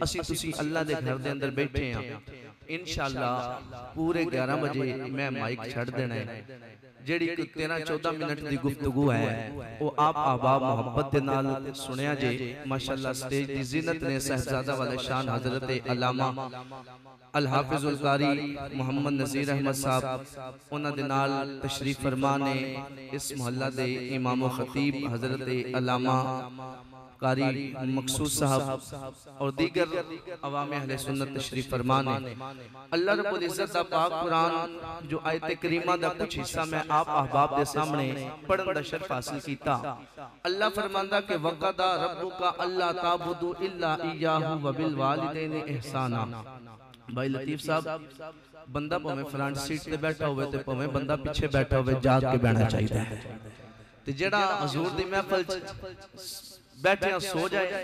असी तुसी अल्लाह दे घर दे अंदर बैठे हैं इंशाअल्लाह पूरे 11 बजे मैं माइक छड़ देना है। जेड़ी 13-14 मिनट दी गुफ्तगू है वो आप अहबाब मोहब्बत दे नाल सुनिया जे। माशाअल्लाह स्टेज दी ज़ीनत ने साहिबजादा वाले शान हजरत अल्लामा अल हाफिजुल कारी मोहम्मद नज़ीर अहमद साहब उन्हां दे नाल तशरीफ फरमा ने। इस मोहल्ला दे इमाम व खतीब हजरत अल्लामा कारी मकसूद साहब और दीगर अवाम अहले सुन्नत तशरीफ फरमा ने। अल्लाह रब्बुल इज्जत दा पाक कुरान जो आयत करीमा दा कुछ हिस्सा मैं आप अहबाब दे सामने पढ़न दा शर्फ हासिल कीता। अल्लाह फरमांदा कि वक़दा रब्बुका अल्ला ताबुदु इल्ला इय्याहु व बिल वालिदैनि इहसाना। भाई लतीफ साहब बंदा भावें फ्रंट सीट ते बैठा होवे ते भावें बंदा पीछे बैठा होवे जाग के बहना चाहिए ते जेड़ा हजूर दी महफिल बैठे सो जाए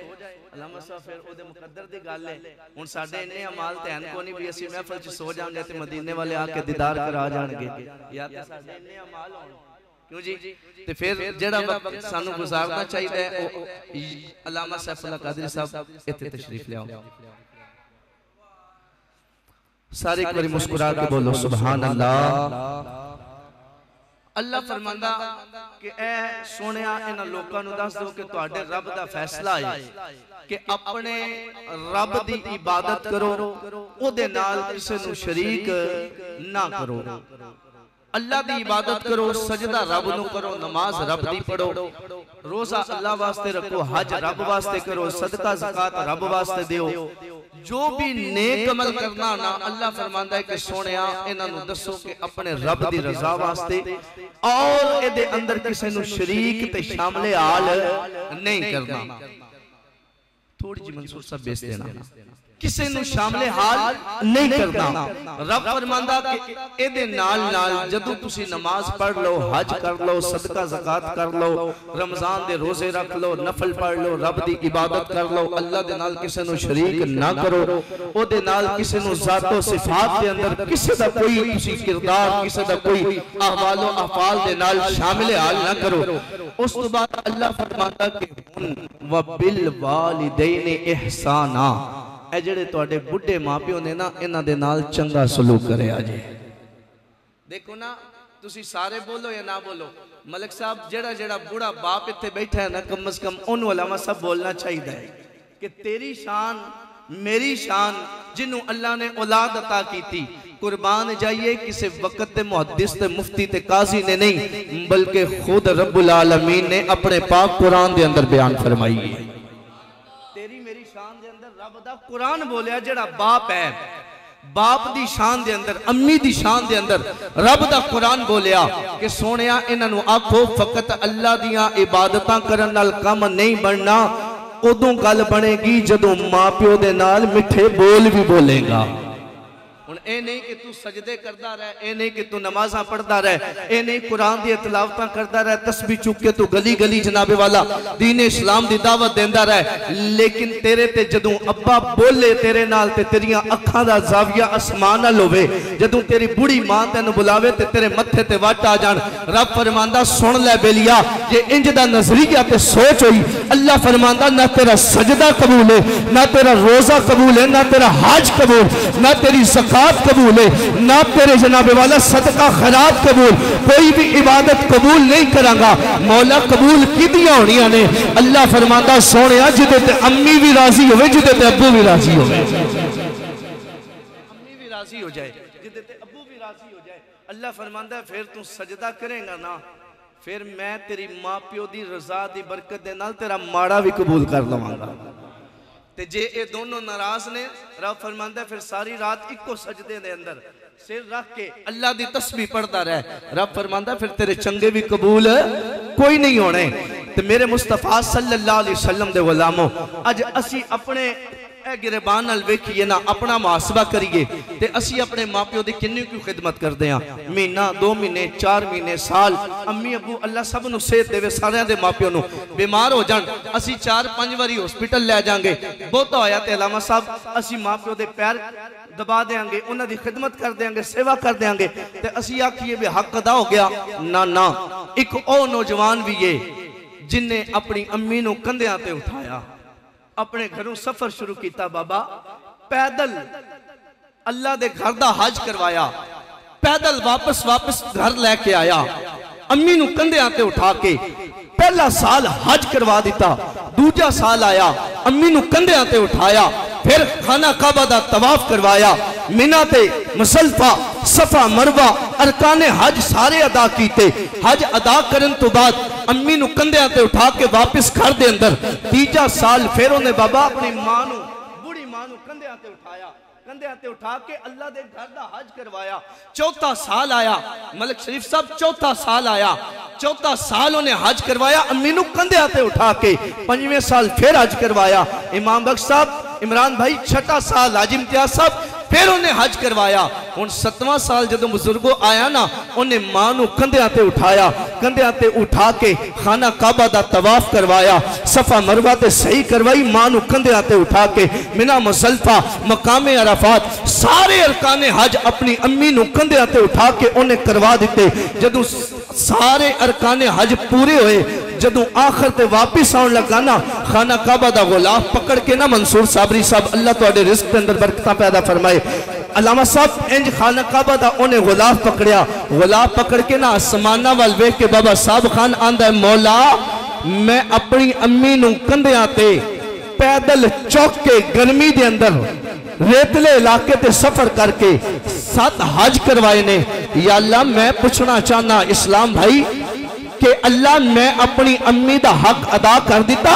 अल्लामा साहब फिर ओदे मुकद्दर दी गल है। हुण साडे इन्ने अमाल ते हन कोनी भी असीं महफिल च सो जांगे ते मदीने वाले आके दीदार करा जाणगे या ते साडे इन्ने अमाल होण क्यों जी। ते फिर जेड़ा वक्त सानू गुजारना चाहिए ओ अल्लामा सैफुल्लाह कादरी साहब इत्थे तशरीफ ले आओ। सारे एक बार मुस्कुरा के बोलो सुभान अल्लाह। अल्लाह फरमांदा कि ए सोनिया इन्हां लोकां नूं दस दो कि तुहाडे रब दा फैसला है कि अपने रब दी इबादत करो ओदे नाल किसे नूं शरीक ना करो। अल्लाह दी इबादत करो, सजदा रब नूं करो, नमाज रब दी पढ़ो, रोजा अल्लाह वास्ते रखो, हज रब वास्ते करो, सदका ज़कात रब वास्ते दियो। जो भी नेक अमल करना ना अल्लाह फरमांदा है कि सोनिया इन्हां नूं दसो कि अपने रब दी रजा वास्ते और इहदे अंदर किसे नूं शरीक ते शामिल हाल नहीं करना। थोड़ी जी मंसूर साहब बेच देना किसे नूं शामिल हाल नहीं करना। रब फरमांदा कि एदे नाल नाल जदों तुसी नमाज पढ़ लो, हज कर लो, सदका ज़कात कर लो, रमजान दे रोजे रख लो, नफल पढ़ लो, रब दी इबादत कर लो, अल्लाह दे नाल किसे नूं शरीक ना करो, ओदे नाल किसे नूं ज़ातो सिफात दे अंदर किसे दा कोई तुसी किरदार किसे दा कोई अहवालो अफाल दे नाल शामिल हाल ना करो। उस तो बाद अल्लाह फरमांदा कि व बिल वालिदैनि इहसाना ए जेड़े तुहाडे बुढ़े मां प्यो ने ना इन्हां दे नाल चंगा सलूक करिया जे। देखो ना तुसी सारे बोलो या ना बोलो मलिक साहब जेड़ा जेड़ा बूढ़ा बाप इत्थे बैठा है ना कम से कम उन्होंने अलामा सब बोलना चाहिए कि तेरी शान मेरी शान जिन्हों अल्लाह ने औलाद अता की थी कुर्बान जाइए किसी वक्त दे मुहद्दिस ते मुफ्ती ते काजी ने नहीं बल्कि खुद रब्बुल आलमीन ने अपने पाक कुरान दे अंदर बयान फरमाई है। तेरी मेरी शान दे अंदर रब दा कुरान बोलिया जेड़ा बाप है बाप दी शान दे अंदर अम्मी दी शान दे अंदर रब दा कुरान बोलिया कि सोनिया इन्हां नूं आखो फकत अल्लाह दियां इबादतां करन नाल काम नहीं बनना उदों गल बनेगी जदों मां प्यो दे नाल मिठे बोल भी बोलेगा। हुण ए नहीं कि तू सजदे करदा रह, ए नहीं कि तू नमाज़ां पढ़दा रह, ए नहीं कुरान दी तिलावतां करदा रह, तस्बीह चुक के तू गली गली जनाबे वाला दीन इस्लाम दी दावत देंदा रह, लेकिन तेरे ते जदों अब्बा बोले तेरे नाल ते तेरियां अखां दा ज़ाविया आसमान नाल होवे, जदों तेरी बूढ़ी मां तैनूं बुलावे ते तेरे मत्थे ते वट आ जाण। रब फरमांदा सुन ले बेलिया जे इंज दा नजरिया ते सोच होई अल्लाह फरमांदा ना तेरा सजदा कबूल है, ना तेरा रोजा कबूल है, ना तेरा हज कबूल, ना तेरी कबूल है, ना तेरे जनाबे वाला सदका खैरात कबूल, कोई भी इबादत कबूल नहीं करांगा। मौला कबूल कीदियां होनियां ने। अल्लाह फरमांदा सोनिया जिदे ते अम्मी भी राजी होवे जिदे ते अब्बू भी राजी होवे, अम्मी भी राजी हो जाए जिदे ते अब्बू भी राजी हो जाए। अल्लाह फरमांदा फिर तू सजदा करेगा ना फिर मैं तेरी मां प्यो दी रजा दी बरकत दे नाल तेरा माड़ा भी कबूल कर लवांगा। ते जे ये दोनों नाराज ने रब फरमांदा फिर सारी रात इको सजदे दे अंदर सिर रख के अल्लाह दी तस्बीह पढ़दा रह। रब फरमांदा फिर तेरे चंगे भी कबूल कोई नहीं होने। ते मेरे मुस्तफा सल्लल्लाहु अलैहि वसल्लम दे गुलामों अज असी अपने गिरबान नाल वेखिए ना अपना मुहासबा करिए ते असी अपने मां प्यो दी किन्नी क्यों खिदमत करते हैं। महीना 2 महीने 4 महीने साल अम्मी अबू अल्लाह सब नूं सेहत देवे सारियां दे मां प्यो नूं बीमार हो जाण असी 4-5 बारी हॉस्पिटल ले जाएंगे बहुता होया ते अलामा साहब असी मां प्यो दे पैर दबा देंगे उन्हां दी खिदमत कर देंगे सेवा कर देंगे ते असी आखिए भी हक अदा हो गया ना ना। एक ओ नौजवान भी है जिन्हें अपनी अम्मी नूं कंधियां ते उठाया अपने घरों सफर शुरू किया बाबा, पैदल अल्लाह दे घर दा हज करवाया, पैदल वापस घर लैके आया, अम्मी नू कंधियां ते उठा के पहला साल हज करवा दिता, दूजा साल आया अम्मी नू कंधियां ते उठाया, फिर खाना काबा दा तवाफ करवाया, मिना ते मुसल्फा सफा मरवा अरकाने हज सारे अदा कीते। हज अदा करन तो बाद अम्मी नू कंधियां ते उठा के वापस घर दे अंदर, तीजा साल फिर उन्हें बाबा अपनी मां नू, बूढ़ी मां नू कंधियां ते उठाया, कंधियां ते उठा के अल्लाह दे घर दा हज करवाया। चौथा साल आया मलिक शरीफ साहब, चौथा साल आया, चौथा साल उन्हें हज करवाया अम्मी नू कंधियां ते उठा के। पंजवें साल फिर हज करवाया इमाम बख्श साहब, इमरान भाई। छठा साल हाजी इम्तियाज साहब, फिर उन्हें हज करवाया। हुण 7वां साल जदों बुजुर्गो आया ना, उन्हें मां नू कंधियां ते उठाया, कंधियां ते उठा के खाना काबा दा तवाफ करवाया, सफा मरवा ते सही करवाई, मां नू कंधियां ते उठा के मिना मुसल्फा मकामे अराफात सारे अरकाने हज अपनी अम्मी नू कंधियां ते उठा के उन्हें करवा दिते। जदों सारे अरकाने हज पूरे होए, जदों आखिर ते वापिस आउण लगा ना, खाना काबा दा गुलाफ पकड़ के ना मंसूर साबरी साहब, अल्लाह तुहाडे रिज़्क के अंदर बरकत पैदा फरमाए, अलामा साहब इंज खाना काबा दा उन्हें गुलाफ पकड़िया, गुलाफ पकड़ के ना आसमाना वाल वेख के बाबा साहब खान आंदा है, मौला मैं अपनी अम्मी नू कंधियां ते पैदल चौक के गर्मी दे अंदर रेतले इलाके ते सफर करके 7 हज करवाए ने। या अल्लाह मैं पूछना चाहना इस्लाम भाई कि अल्लाह मैं अपनी अम्मी दा हक अदा कर दिता?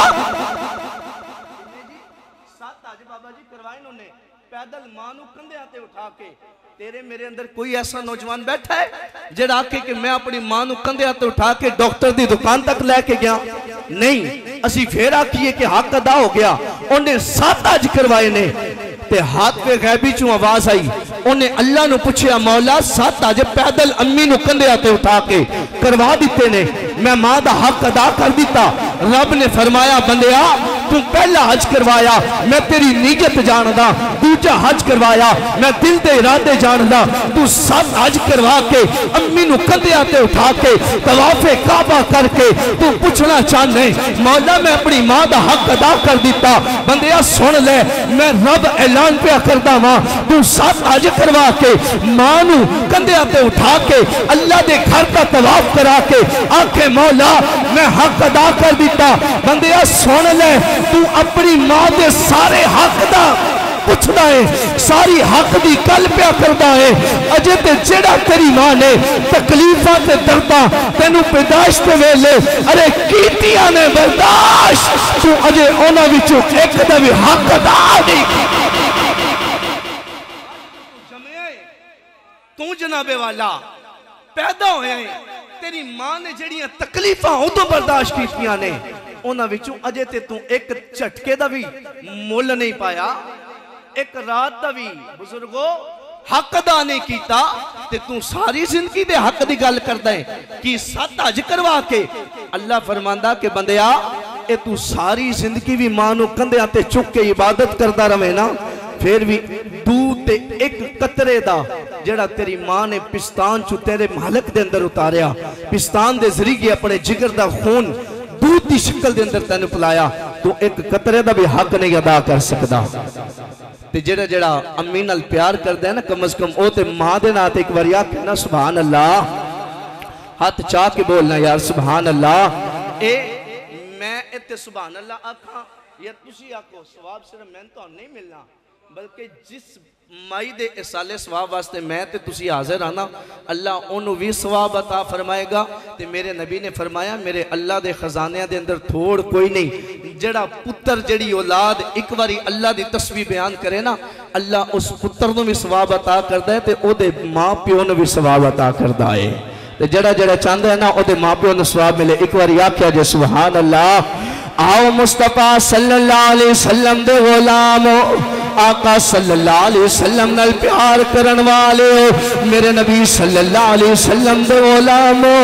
7 हज बाबा जी करवाए उन्होंने पैदल मां नू कंधियां ते उठा के। तेरे मेरे अंदर कोई ऐसा नौजवान बैठा है जेड़ा आके कि मैं अपनी मां नू कंधियां ते उठा के डॉक्टर दी दुकान तक लेके गया? नहीं, असी फिर आखिए कि हक अदा हो गया। उन्हें 7 हज करवाए ने ते हाथ पे गैबी चू आवाज आई, उन्हें अल्लाह नू पूछया मौला 7 हज पैदल अम्मी नू कंधियां ते उठा के करवा दिते ने, मैं मां दा हक अदा कर दिता? रब ने फरमाया बंदिया तू पहला हज करवाया मैं तेरी नीयत जानदा, दूजा हज करवाया मैं दिल दे इरादे जानदा, तू 7 हज करवा के अम्मी नू कंधियां ते उठा के तवाफे काबा करके तू पूछना चाहने मौला मैं अपनी मां दा हक अदा कर दिता? बंदिया सुन ले, मैं रब ऐलान पिया करदा वां, तू 7 हज करवा के मां नू कंधियां ते उठा के अल्लाह दे घर का तवाफ करा के आखे मौला मैं हक अदा कर दिता। बंदिया सुन ले, तू अपनी मां दे सारे हक दा पुछदा है, सारी हक दी गल पिया करदा है, अजे ते जेड़ा तेरी मां ने तकलीफां ते दर्दां तेनू पैदाइश ते वेले अरे कीतियां ने बर्दाश्त, तू अजे उन्हां विचों एक दा भी हक अदा नहीं तू जनाबे वाला पैदा होया है। तेरी मां ने जड़ियां तकलीफां उदों बर्दाश्त कीतियां ने, उन्हां विचों अजे ते तू एक झटके दा भी मुल नहीं पाया, एक रात दा भी बुजुर्गो हक अदा नहीं कीता, ते तू सारी जिंदगी दे हक दी गल करदा है कि 7 हज करवा के। अल्लाह फरमांदा कि बंदिया ए तू सारी जिंदगी भी मां नू कंधियां ते चुक के इबादत करदा रहे ना, फिर भी दूध ते एक कतरे दा जेड़ा तेरी मां ने पिस्तान चू तेरे मालक दे अंदर उतारिया, पिस्तान दे जरिए अपने जिगर दा खून दूध की शक्ल दे अंदर तेन पिलाया, तू एक कतरे दा भी हक नहीं अदा कर सकदा। ते जेड़ा जेड़ा अम्मी नाल प्यार करदा है ना, कम अज कम ओ ते मां दे नाल एक बार आखे ना सुभान अल्लाह, हाथ चाह के बोलना यार सुभान अल्लाह। ए मैं इत्ते सुभान अल्लाह आखा या तुसी आखो, सवाब सिर्फ मैं तो नहीं मिलना, बल्कि जिस माई दे इसाले सवाब वास्ते मैं ते तुसी हाजिर आना, अल्लाह ओनू भी सवाब अता फरमाएगा। ते मेरे नबी ने फरमाया मेरे अल्लाह दे खजानियां दे अंदर थोड़ कोई नहीं, जेड़ा पुत्र जेड़ी औलाद एक बारी अल्लाह दी तस्बीह बयान करे ना, अल्लाह उस पुत्र नू भी सवाब अता करदा है ते ओदे मां प्यो नू भी सवाब अता करदा है। ते जेड़ा जेड़ा चाहता है ना ओदे मां प्यो नू सवाब मिले, एक बारी आख्या जे सुभान अल्लाह। आओ मुस्तफा सल्लल्लाहु अलैहि वसल्लम दे गुलामो, आका सल्लल्लाहु अलैहि वसल्लम नाल प्यार करन वाले हो, मेरे नबी सल्लल्लाहु अलैहि वसल्लम दे गुलामो,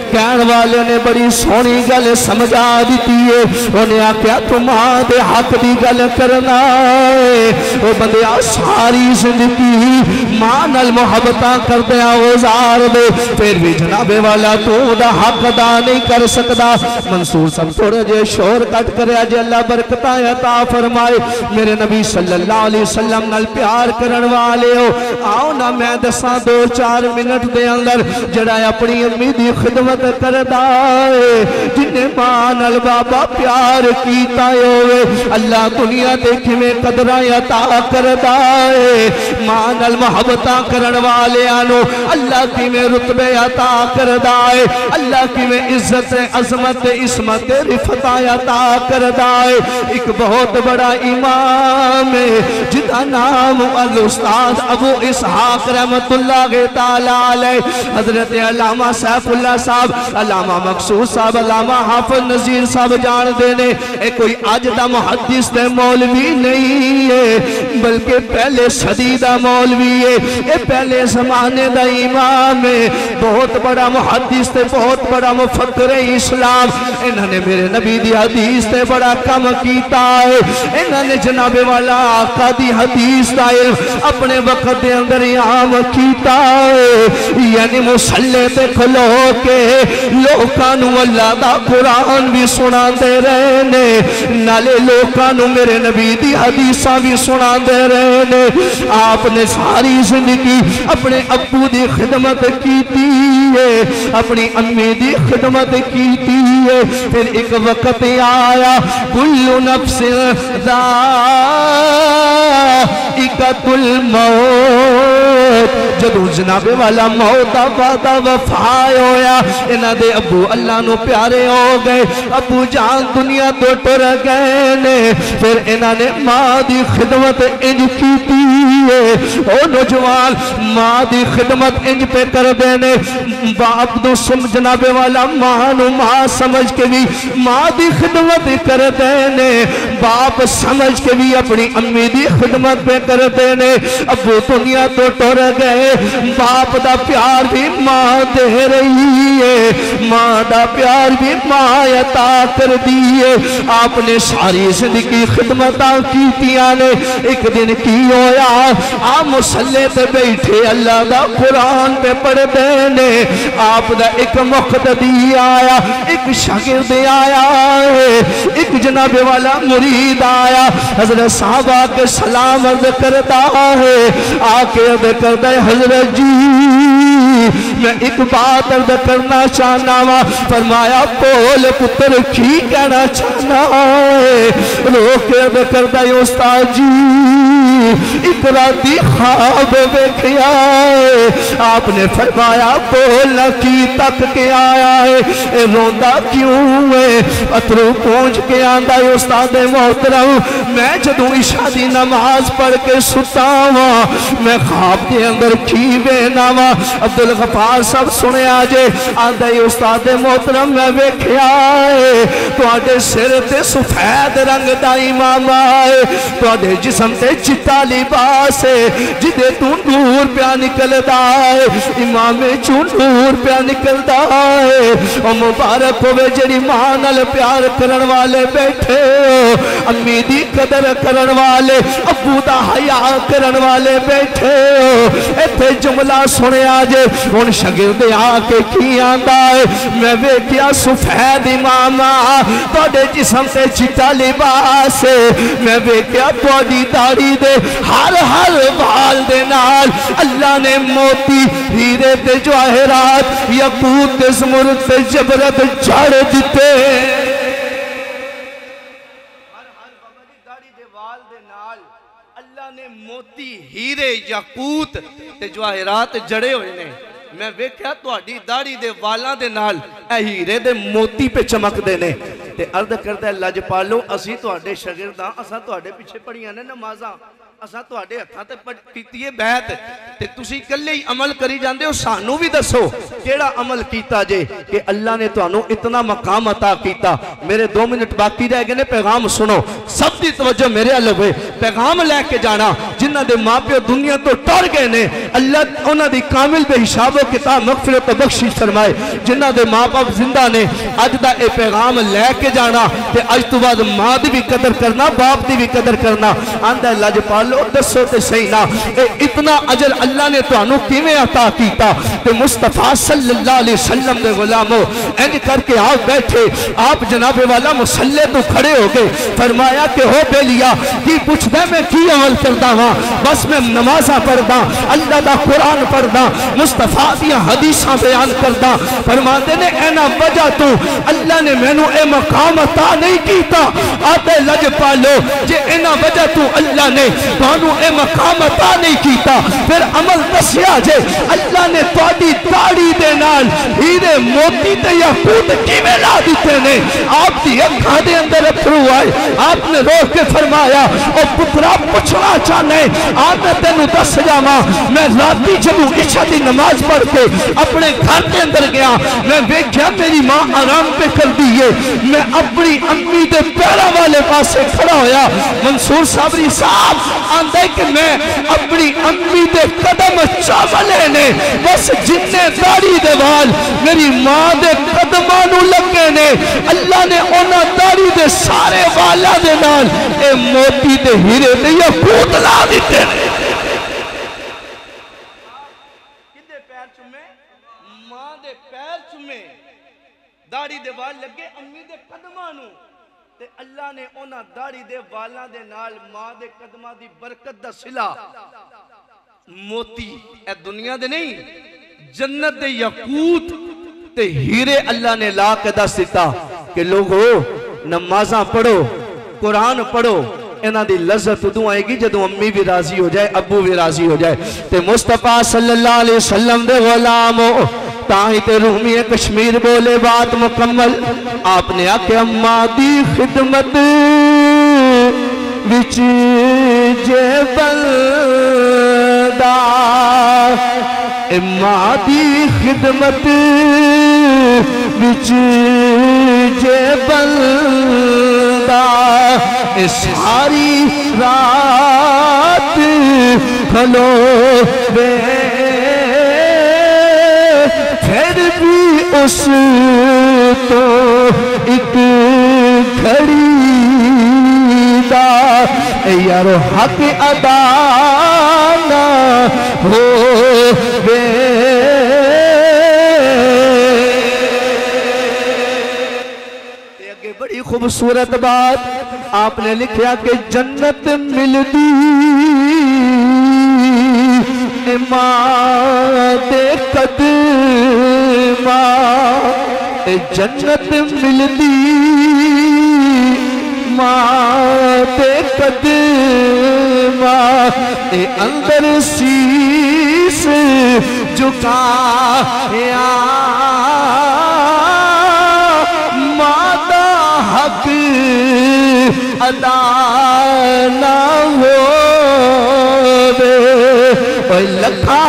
कहण वाले ने बड़ी सोहनी गल समझा दी है। उन्हें आख्या तू मां दे हक की गल करना है। वो बंदिया सारी जिंदगी मां नाल मुहब्बत करदे गुजार दे, फिर भी जनाबे वाला तू दा हक अदा नहीं कर सकता। मंसूर सब थोड़े जे शोर कट करे जे अल्लाह बरकत अता फरमाए। मेरे नबी सल्लल्लाहु अलैहि वसल्लम नाल प्यार करन वाले हो, आओ ना मैं दसा 2-4 मिनट दे अंदर जड़ा अपनी अम्मी दी खिदमत करदा है, जिन्हें मां नाल बाबा प्यार कीता होवे, अल्लाह दुनिया ते किवें कदरां अता करदा है। मां नाल मुहब्बत करन वालियां नु अल्लाह किवें रुतबे अता करदा है, अल्लाह किवें इज्जत अजमत इसमत रिफत अता करदा है। एक बहुत बड़ा इमाम है जिसका नाम अल उस्ताद अबू इसहाक रहमतुल्लाह तआला अलैह, हजरत अल्लामा सैफुल्लाह साहब, अल्लामा मकसूद साहब, अल्लामा हाफिज नजीर साहब जान देने। कोई अज दा मुहद्दिस ते मौलवी नहीं है, बल्कि पहले सदी दा मौलवी है। ये पहले जमाने दा इमाम है, बहुत बड़ा मुहद्दिस ते बहुत बड़ा मुफक्किर इस्लाम। इन्होंने मेरे नबी दी हदीस ते बड़ा कम कीता है। इन्होंने जनाबे वाला आका दी हदीस दा इल्म अपने वक्त दे अंदर आम कीता है। यानी मुसल्ले ते खलो के लोकां नू अल्लाह दा कुरान भी सुनाते रहे ने, नाले लोकां नू मेरे नबी दी हदीसां भी सुनाते रहे ने। आपने सारी जिंदगी अपने अब्बू दी खिदमत कीती है, अपनी अम्मी दी खिदमत कीती है। फिर एक वक्त आया कुल्लु नफ्सिन ज़ाइक़तुल मौत, जदों जनाबे वाला मौत दा वादा वफा होया, इन्हां दे अब्बू अल्लाह नू प्यारे हो गए, अब्बू जान दुनिया तो टुर गए ने। फिर इन्हां ने मां दी खिदमत इंज कीती है। ओ नौजवान मां दी खिदमत इंज पे कर देने, बाप दो जनाबे वाला मां नू मां समझ के भी मां दी खिदमत कर देने, बाप समझ के भी अपनी अम्मी दी खिदमत पे कर देने। अब्बू दुनिया तो टुर गए, बाप दा प्यार भी मां दे रही है, मां दा प्यार भी मां अता कर दी है। आपने सारी जिंदगी खिदमतां कीतियां ने। एक दिन की होया, आ मुसल्ले ते बैठे अल्लाह दा कुरान पे पढ़दे ने। आप दा एक मुख्तदी आया, एक शागिर्द आया है, एक जनाबे वाला मुरीद आया। हजरत साहब आके सलाम अर्ज करता है, आके अर्ज करता है हजरत जी मैं एक बात अर्ज करना चाहना वा। फरमाया बोल पुत्र की कहना चाहना है। रोक अर्ज करता है उस्ताद जी एक राती ख्वाब देखा है। आपने फरमाया बोलना की तक के आया है, रोंदा क्यों है? अथरू पहुंच के आंदा है उस्ताद मोहतरम मैं जदों इशा दी नमाज पढ़ के सुता वा, मैं ख्वाब के अंदर की वेना वा। अब्दुल गफार सब सुने जे आंदा है उस्ताद मोहतरम मैं वेख्या है तुहाडे सिर ते सफेद रंग दा इमामा है, तुहाडे जिस्म ते चिट्टा लिबास है, जिदे तू नूर पिया निकलदा है, इमामे चू नूर पिया निकलदा है। ओ मुबारक होवे जेड़ी मां नाल प्यार करन वाले बैठे हो, अम्मी दी कदर करन वाले, अब्बू दा हया करन वाले बैठे हो। इत्थे जुमला सुनिया जे हुण शागिर्द आके की आंदा है मैं वेख्या सफेद इमामा तुहाडे जिस्म ते चिट्टा लिबास है, मैं वेख्या तुहाडी दाढ़ी दे हर हर वाल दे नाल अल्लाह ने मोती हीरे ते जवाहरात याकूत ते ज़मरुद ते जबरत जड़ दिते। मोती हीरे याकूत ते जवाहरात जड़े हुए ने। मैं वेख्या तुहाडी दाढ़ी दे वालां दे नाल ए हीरे दे मोती पे चमकदे ने। ते अर्ज करदा लजपालो असी तुहाडे शागिर्द हां, असां तुहाडे पिछे पढ़ियां ने नमाज़ां, असां तुहाडे हत्थां ते कीती है बैत ते तुसीं इकल्ले ही अमल करी जांदे हो। सानू भी दसो केड़ा अमल कीता जे कि अल्लाह ने तुहानू इतना मकाम अता कीता। मेरे 2 मिनट बाकी रह गए ने, पैगाम सुनो, सब दी तवज्जो मेरे अल होवे। पैगाम लैके जाना जिन्हें जिन्हां दे मां प्यो दुनिया तो टुर गए ने, अल्लाह उन्हां दी कामिल बेहिसाबो किताब मगफिरत बख्शिश फरमाए। जिन्हां दे मां बाप जिंदा ने अज दा ए पैगाम लैके जाना ते अज तो बाद मां दी भी कदर करना, बाप दी भी कदर करना। आंदा लजपालो दसो ते सही ना ए इतना अजर अल्लाह ने तुहानू किवें अता कीता? ते मुस्तफा सल्लल्लाहु अलैहि वसल्लम दे गुलामो इंज करके आप बैठे, आप जनाबे वाला मुसल्ले तो खड़े हो गए। फरमाया कि हो बेलिया की पुछदा मैं की अमल करदा हां? बस मैं नमाज़ां पढ़दा, अल्लाह दा कुरान पढ़दा, मुस्तफा दियां हदीसां बयान करदा। फरमाते ने एना वजह तो अल्लाह ने मैनू ए मकाम अता नहीं कीता। आते लजपालो जे एना वजह तो अल्लाह ने तुहानू ए मकाम अता नहीं कीता, फिर अमल दसिया जे अल्लाह ने तुहाडी दाढ़ी दे नाल हीरे मोती ते याकूत किवें ला दिते ने? आपकी अखां दे अंदर अथरू आए। आपने रोक के फरमाया ओ पुत्रा पुछना चाहने आप तेनू दस जावा। मैं राती जदों इशा दी नमाज पढ़ के अपने घर के अंदर गया, मैं वेख्या मेरी मां आराम पे कर दी है। मैं अपनी अम्मी दे पैरों वाले पासे खड़ा होया। मंसूर साबरी साहब आंदे कि मैं अपनी अम्मी दे कदम चावले ने, बस जिन्ने दाढ़ी दे वाल मेरी मां दे कदमां नू लगे ने, अल्लाह ने उन्हां दाढ़ी दे सारे वालां दे नाल ए मोती ते हीरे ते याकूत ला दिते ने। किदे पैर चुमे? मां दे पैर चुमे, दाढ़ी दे वाल लगे अम्मी दे कदमां नू ते अल्लाह ने उन्हां दाढ़ी दे वालां दे नाल मां दे कदमां दी बरकत दा सिला मोती ए दुनिया दे नहीं जन्नत दे याकूत ते हीरे अल्लाह ने ला के दस दिता कि लोगो नमाज़ां पढ़ो, कुरान पढ़ो। इन्हां दी लज़्ज़त उदों आएगी जदों अम्मी भी राजी हो जाए, अब्बू भी राजी हो जाए। ते मुस्तफा सल्लल्लाहु अलैहि वसल्लम दे गुलामो ताही ते रूमी कश्मीर बोले बात मुकम्मल। आपने आखे अम्मा दी खिदमत विच जे बंदा, अम्मा दी खिदमत विच जे बंदा, सारी रात खलो वे फिर भी उस तो एक घड़ी दा यारो हक अदा ना हो वे। अगे बड़ी खूबसूरत बात आपने लिखा कि जन्नत मिलती मां दे कदमा, जन्नत मिलती मां दे कदमा, अंदर शीस झुकाया मां दा हक अदा ना हो लखा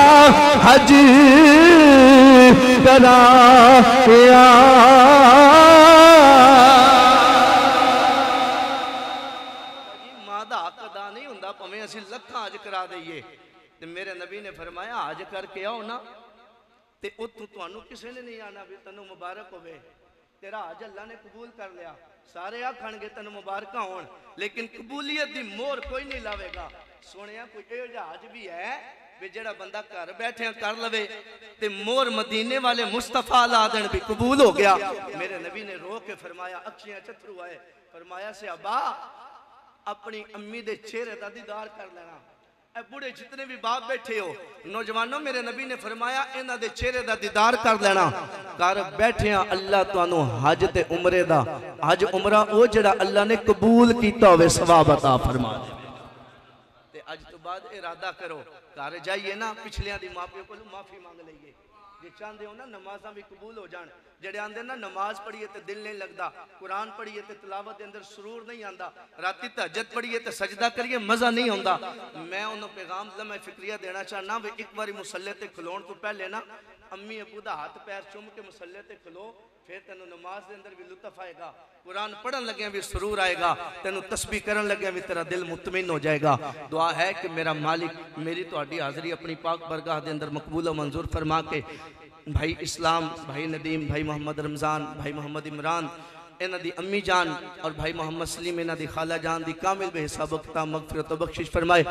हज कराया। मां दा हक अदा नहीं हुंदा भावें असीं लखा हज करा दईए। ते मेरे नबी ने फरमाया हज करके आओ ना ते उत्थों तुहानू किसी ने नहीं आना भी तैनू मुबारक होवे, तेरा हज अल्लाह ने कबूल कर लिया। सारे आखणगे तैनू मुबारक होण, लेकिन कबूलियत दी मोहर कोई नहीं लावेगा। सुनिया कोई इहो जिहा हज भी है भी जेड़ा बंदा घर बैठे कर लवे ते मोहर मदीने वाले मुस्तफा ला देन भी कबूल हो गया। मेरे नबी ने रो के फरमाया, अखियां चथरू आए, फरमाया से अब्बा अपनी अम्मी दे चेहरे दा दीदार कर लेना। ए बूढ़े जितने भी बाप बैठे हो नौजवानों, मेरे नबी ने फरमाया इन्हां दे चेहरे दा दीदार कर लेना। घर बैठे अल्लाह तुहानू हज ते उमरे दा, हज उमरा ओ जेड़ा अल्लाह ने कबूल कीता होवे सवाब अता फरमा दे। ते अज तो बाद इरादा करो घर जाइए ना पिछलियां दी मापियों को माफी मांग लईए। जे चाहते हो ना नमाज़ां भी कबूल हो जान। जेड़े आंदे ना नमाज पढ़िए तो दिल नहीं लगता, कुरान पढ़िए तो तिलावत के अंदर सुरूर नहीं आता, राती तहज्जुद पढ़िए तो सजदा करिए मज़ा नहीं आता। मैं उन्होंने पैगाम मैं फिक्रिया देना चाहना भी एक बार मुसल्ले ते खलोण तो पहले ना अम्मी अबू दा हाथ पैर चुम के मुसल्ले ते खलो, फिर तेन नमाज के अंदर भी लुत्फ आएगा, कुरान पढ़न लगे भी सुरूर आएगा, तेन तस्बीह करन लगे भी तेरा दिल मुतमिन हो जाएगा। दुआ है कि मेरा मालिक मेरी तुहाडी हाज़री अपनी पाक बरगाह के अंदर मकबूल और मंजूर फरमा के भाई इस्लाम, भाई नदीम, भाई मोहम्मद रमज़ान, भाई मोहम्मद इमरान, इन्हां दी अम्मी जान और भाई मोहम्मद सलीम इन्हां दी खाला जान दी कामिल बेहिसाब किताब मगफिरत व बख्शिश फरमाए।